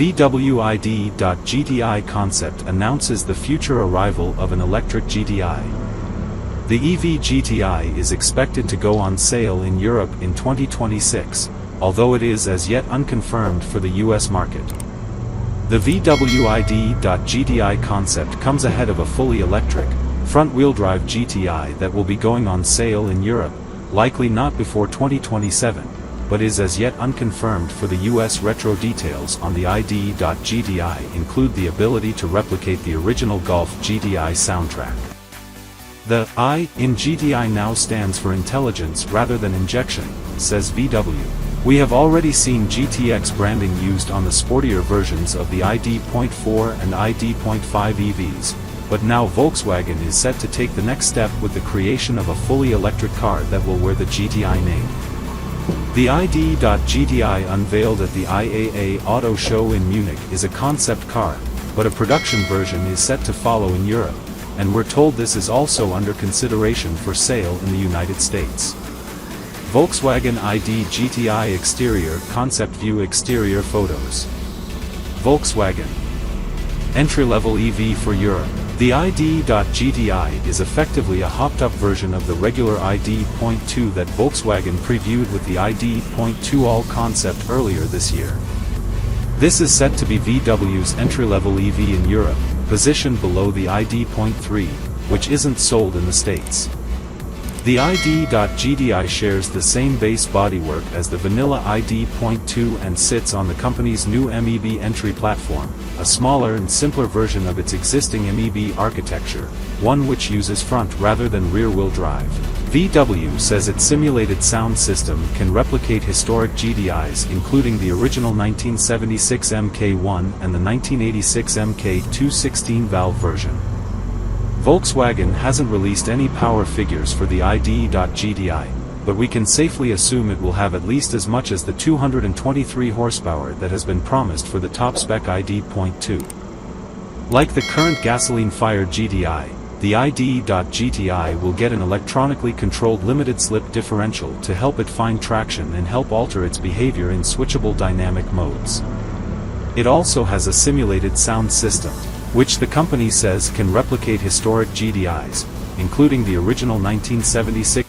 VW ID.GTI Concept announces the future arrival of an electric GTI. The EV GTI is expected to go on sale in Europe in 2026, although it is as yet unconfirmed for the US market. The VW ID.GTI Concept comes ahead of a fully electric, front-wheel drive GTI that will be going on sale in Europe, likely not before 2027, but is as yet unconfirmed for the US. Retro details on the ID.GTI include the ability to replicate the original Golf GTI soundtrack. The I in GTI now stands for intelligence rather than injection, says VW. We have already seen GTX branding used on the sportier versions of the ID.4 and ID.5 EVs, but now Volkswagen is set to take the next step with the creation of a fully electric car that will wear the GTI name. The ID.GTI unveiled at the IAA Auto Show in Munich is a concept car, but a production version is set to follow in Europe, and we're told this is also under consideration for sale in the United States. Volkswagen ID GTI exterior concept view exterior photos. Volkswagen entry-level EV for Europe. The ID.GTI is effectively a hopped-up version of the regular ID.2 that Volkswagen previewed with the ID.2 All concept earlier this year. This is set to be VW's entry-level EV in Europe, positioned below the ID.3, which isn't sold in the States. The ID.GTI shares the same base bodywork as the vanilla ID.2 and sits on the company's new MEB entry platform, a smaller and simpler version of its existing MEB architecture, one which uses front rather than rear-wheel drive. VW says its simulated sound system can replicate historic GTIs including the original 1976 Mk1 and the 1986 Mk2 16-valve version. Volkswagen hasn't released any power figures for the ID.GTI, but we can safely assume it will have at least as much as the 223 horsepower that has been promised for the top-spec ID.2. Like the current gasoline-fired GTI, the ID.GTI will get an electronically controlled limited-slip differential to help it find traction and help alter its behavior in switchable dynamic modes. It also has a simulated sound system, which the company says can replicate historic GTIs, including the original 1976